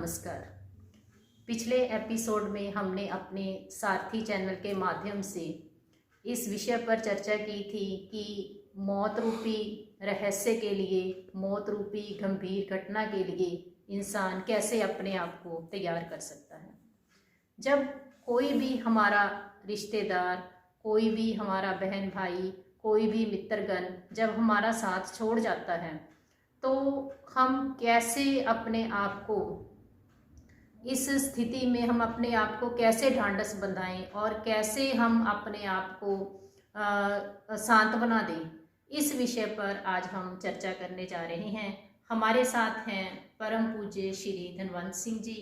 नमस्कार। पिछले एपिसोड में हमने अपने सारथी चैनल के माध्यम से इस विषय पर चर्चा की थी कि मौत रूपी रहस्य के लिए, मौत रूपी गंभीर घटना के लिए इंसान कैसे अपने आप को तैयार कर सकता है। जब कोई भी हमारा रिश्तेदार, कोई भी हमारा बहन भाई, कोई भी मित्रगण जब हमारा साथ छोड़ जाता है तो हम कैसे अपने आप को, इस स्थिति में हम अपने आप को कैसे ढांढस बंधाएं और कैसे हम अपने आप को सांत्वना दें, इस विषय पर आज हम चर्चा करने जा रहे हैं। हमारे साथ हैं परम पूज्य श्री धनवंत सिंह जी।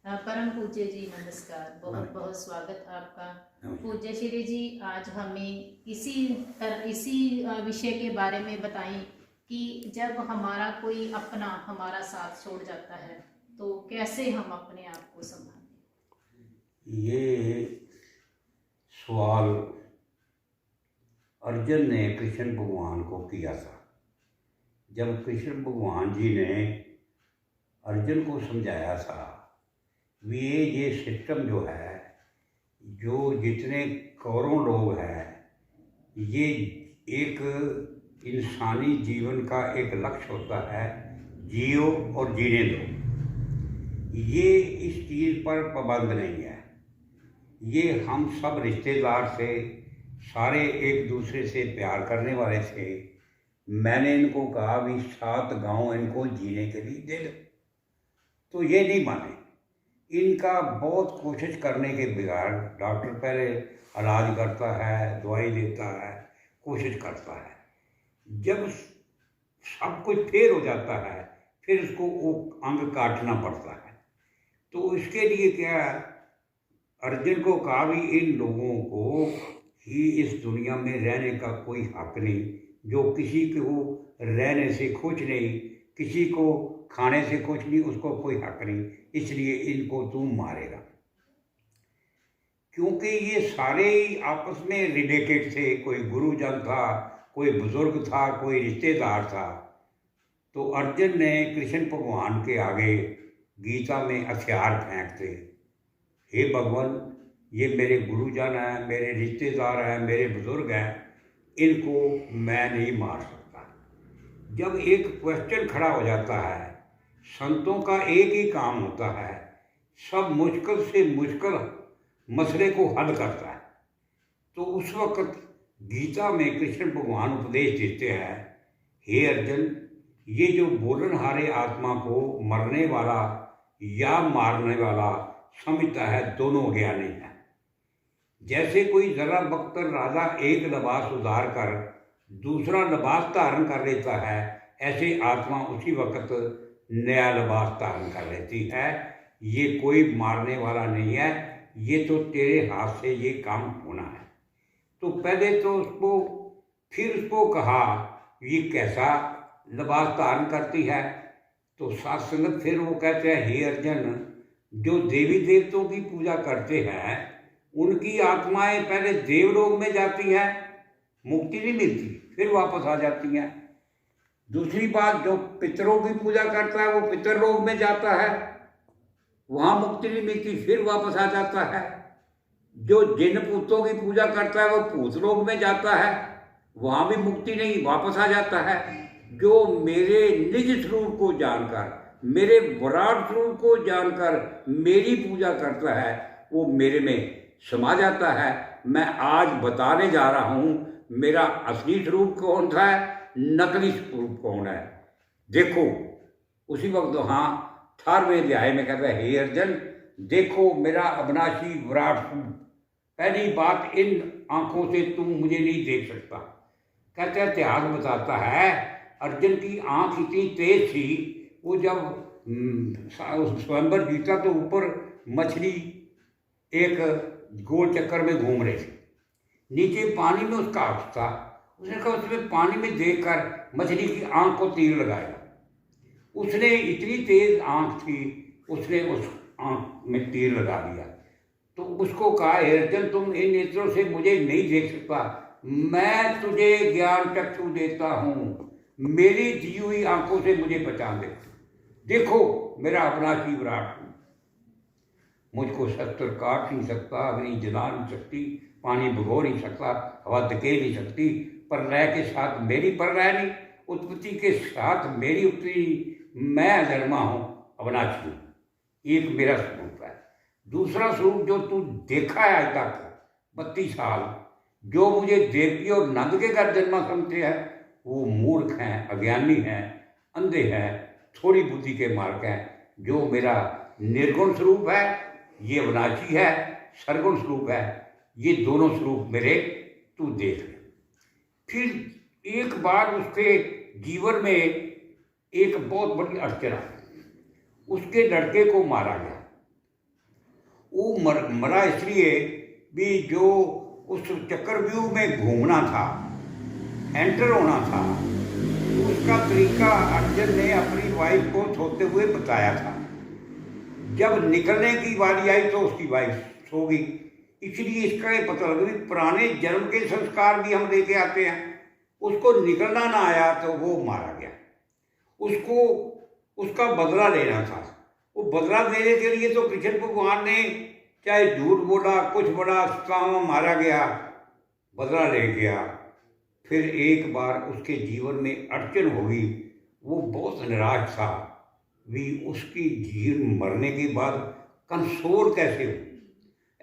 परम पूज्य जी नमस्कार, बहुत बहुत स्वागत आपका। पूज्य श्री जी, आज हमें इसी विषय के बारे में बताएं कि जब हमारा कोई अपना हमारा साथ छोड़ जाता है तो कैसे हम अपने आप को संभालें। ये सवाल अर्जुन ने कृष्ण भगवान को किया था। जब कृष्ण भगवान जी ने अर्जुन को समझाया था ये सिस्टम जो है, जो जितने करोड़ों लोग हैं, ये एक इंसानी जीवन का एक लक्ष्य होता है, जियो और जीने दो। ये इस चीज़ पर पाबंद नहीं है। ये हम सब रिश्तेदार थे, सारे एक दूसरे से प्यार करने वाले थे। मैंने इनको कहा भी 7 गांव इनको जीने के लिए दे दो, तो ये नहीं माने। इनका बहुत कोशिश करने के बगैर डॉक्टर पहले इलाज करता है, दवाई देता है, कोशिश करता है। जब सब कुछ फेल हो जाता है फिर उसको वो अंग काटना पड़ता है। तो इसके लिए क्या, अर्जुन को कहा भी इन लोगों को ही इस दुनिया में रहने का कोई हक नहीं। जो किसी को रहने से खुश नहीं, किसी को खाने से खुश नहीं, उसको कोई हक नहीं, इसलिए इनको तू मारेगा। क्योंकि ये सारे आपस में रिलेटेड थे। कोई गुरुजन था, कोई बुजुर्ग था, कोई रिश्तेदार था। तो अर्जुन ने कृष्ण भगवान के आगे गीता में हथियार फेंकते, हे भगवान, ये मेरे गुरुजन हैं, मेरे रिश्तेदार हैं, मेरे बुजुर्ग हैं, इनको मैं नहीं मार सकता। जब एक क्वेश्चन खड़ा हो जाता है, संतों का एक ही काम होता है, सब मुश्किल से मुश्किल मसले को हल करता है। तो उस वक्त गीता में कृष्ण भगवान उपदेश देते हैं, हे अर्जुन, ये जो बोलनहारे आत्मा को मरने वाला या मारने वाला समझता है, दोनों ज्ञानी हैं। जैसे कोई जरा बख्तर राजा एक लिबास उतार कर दूसरा लिबास धारण कर लेता है, ऐसे आत्मा उसी वक्त नया लिबास धारण कर लेती है। ये कोई मारने वाला नहीं है, ये तो तेरे हाथ से ये काम होना है। तो पहले तो फिर उसको कहा ये कैसा लिबास धारण करती है। तो सात संगत फिर वो कहते हैं, हे अर्जुन, जो देवी देवताओं की पूजा करते हैं उनकी आत्माएं पहले देवलोक में जाती हैं, मुक्ति नहीं मिलती, फिर वापस आ जाती हैं। दूसरी बात, जो पितरों की पूजा करता है वो पितरलोक में जाता है, वहाँ मुक्ति नहीं मिलती, फिर वापस आ जाता है। जो जिन भूतों की पूजा करता है वो भूतलोक में जाता है, वहाँ भी मुक्ति नहीं, वापस आ जाता है। जो मेरे निज स्वरूप को जानकर, मेरे विराट स्वरूप को जानकर मेरी पूजा करता है, वो मेरे में समा जाता है। मैं आज बताने जा रहा हूँ मेरा असली स्वरूप कौन था, नकली स्वरूप कौन है। देखो, उसी वक्त हाँ 18वें अध्याय में कहता है, हे अर्जुन, देखो मेरा अविनाशी विराट स्वरूप। पहली बात, इन आंखों से तुम मुझे नहीं देख सकता। कहते हैं, इतिहास बताता है अर्जुन की आंख इतनी तेज थी, वो जब स्वयंवर जीता तो ऊपर मछली एक गोल चक्कर में घूम रही थी, नीचे पानी में उसका आंख था। उसने कहा उसमें पानी में देखकर मछली की आंख को तीर लगाया। उसने इतनी तेज आंख थी, उसने उस आंख में तीर लगा दिया। तो उसको कहा, अर्जुन, तुम इन नेत्रों से मुझे नहीं देख सकता, मैं तुझे ज्ञान चक्षु देता हूँ, मेरी दी हुई आंखों से मुझे पहचान दे। देखो मेरा अविनाशी विराट हूँ। मुझको शस्त्र काट नहीं सकता, अग्नि जला नहीं सकती, पानी भिगो नहीं सकता, हवा धकेल नहीं सकती, प्रलय के साथ मेरी प्रलय नहीं, उत्पत्ति के साथ मेरी उत्पत्ति, मैं अधर्मा हूँ, अविनाशी हूँ। एक मेरा स्वरूप है। दूसरा स्वरूप जो तू देखा है आज तक 32 साल, जो मुझे देवकी और नंद के घर जन्मा समझते हैं, वो मूर्ख हैं, अज्ञानी हैं, अंधे हैं, थोड़ी बुद्धि के मार्ग हैं। जो मेरा निर्गुण स्वरूप है ये अविनाशी है, सरगुण स्वरूप है, ये दोनों स्वरूप मेरे तू देख ले। फिर एक बार उसके जीवन में एक बहुत बड़ी अड़चन आई, उसके लड़के को मारा गया। वो मरा इसलिए भी जो उस चक्रव्यूह में घूमना था, एंटर होना था, उसका तरीका अर्जुन ने अपनी वाइफ को सोते हुए बताया था। जब निकलने की बारी आई तो उसकी वाइफ सो गई। इसलिए इसका ये पता लगा कि पुराने जन्म के संस्कार भी हम लेके आते हैं। उसको निकलना ना आया तो वो मारा गया। उसको उसका बदला लेना था। वो बदला लेने के लिए तो कृष्ण भगवान ने चाहे झूठ बोला, कुछ बड़ा काम, मारा गया, बदला ले गया। फिर एक बार उसके जीवन में अड़चन होगी, वो बहुत निराश था भी उसकी जीवन मरने के बाद कंसोल कैसे हो।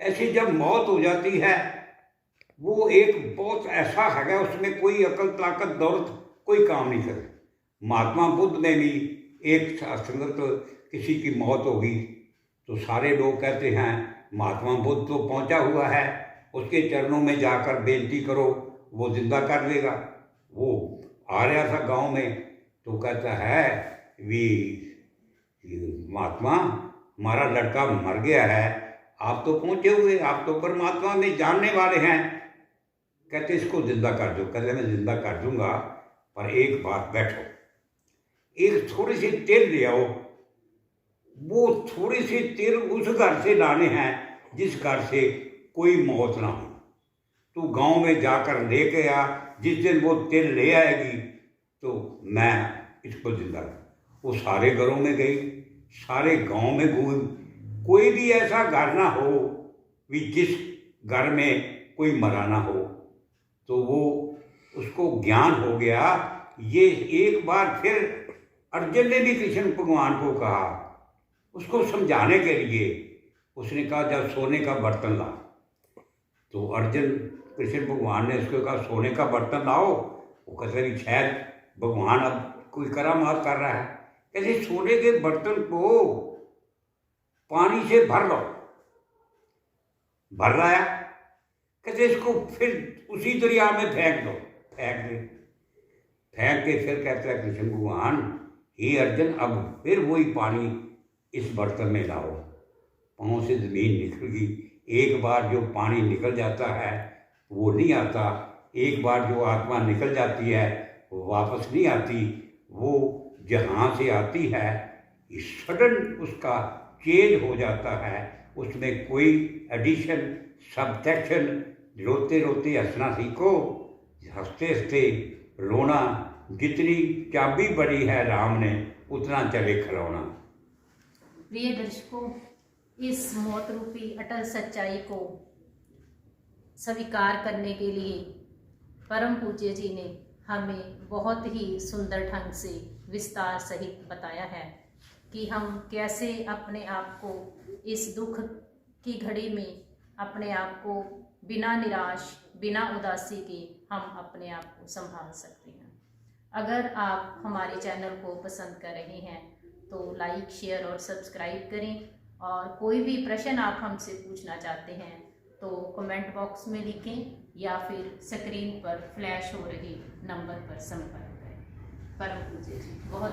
ऐसी जब मौत हो जाती है, वो एक बहुत ऐसा है, उसमें कोई अकल, ताकत, दौलत कोई काम नहीं करे। महात्मा बुद्ध में भी एक संगत किसी की मौत होगी तो सारे लोग कहते हैं महात्मा बुद्ध तो पहुंचा हुआ है, उसके चरणों में जाकर बेनती करो, वो जिंदा कर देगा। वो आ रहा था गांव में तो कहता है भी महात्मा हमारा लड़का मर गया है, आप तो पहुंचे हुए, आप तो परमात्मा में जानने वाले हैं। कहते इसको जिंदा कर दो। कहते मैं जिंदा कर दूंगा, पर एक बात, बैठो, एक थोड़ी सी तेल ले आओ। वो थोड़ी सी तेल उस घर से लाने हैं जिस घर से कोई मौत ना हो। तू गांव में जाकर लेके आ, जिस दिन वो तेल ले आएगी तो मैं इसको जिंदा। वो सारे घरों में गई, सारे गांव में घूमी, कोई भी ऐसा घर ना हो भी जिस घर में कोई मरा ना हो। तो वो उसको ज्ञान हो गया। ये एक बार फिर अर्जुन ने भी कृष्ण भगवान को कहा, उसको समझाने के लिए। उसने कहा जब सोने का बर्तन ला। तो अर्जुन, कृष्ण भगवान ने उसको कहा सोने का बर्तन लाओ। वो कहते कि शायद भगवान अब कोई करामात कर रहा है। कहते सोने के बर्तन को पानी से भर लो। भर लाया। कहते इसको फिर उसी दरिया में फेंक दो। फेंक दे। फेंक के फिर कहता है कृष्ण भगवान, हे अर्जुन, अब फिर वही पानी इस बर्तन में लाओ। पाँव से जमीन निकल गई। एक बार जो पानी निकल जाता है वो नहीं आता, एक बार जो आत्मा निकल जाती है वो वापस नहीं आती। वो जहाँ से आती है सडन उसका चेंज हो जाता है, उसमें कोई एडिशन, सब्ट्रैक्शन। रोते रोते हंसना सीखो, हंसते हंसते रोना। जितनी चाबी बड़ी है राम ने, उतना चले खिलौना। प्रिय दर्शकों, इस मौत रूपी अटल सच्चाई को स्वीकार करने के लिए परम पूज्य जी ने हमें बहुत ही सुंदर ढंग से विस्तार सहित बताया है कि हम कैसे अपने आप को इस दुख की घड़ी में अपने आप को बिना निराश, बिना उदासी के हम अपने आप को संभाल सकते हैं। अगर आप हमारे चैनल को पसंद कर रहे हैं तो लाइक, शेयर और सब्सक्राइब करें। और कोई भी प्रश्न आप हमसे पूछना चाहते हैं तो कमेंट बॉक्स में लिखें या फिर स्क्रीन पर फ्लैश हो रहे नंबर पर संपर्क करें। परम पूज्य जी बहुत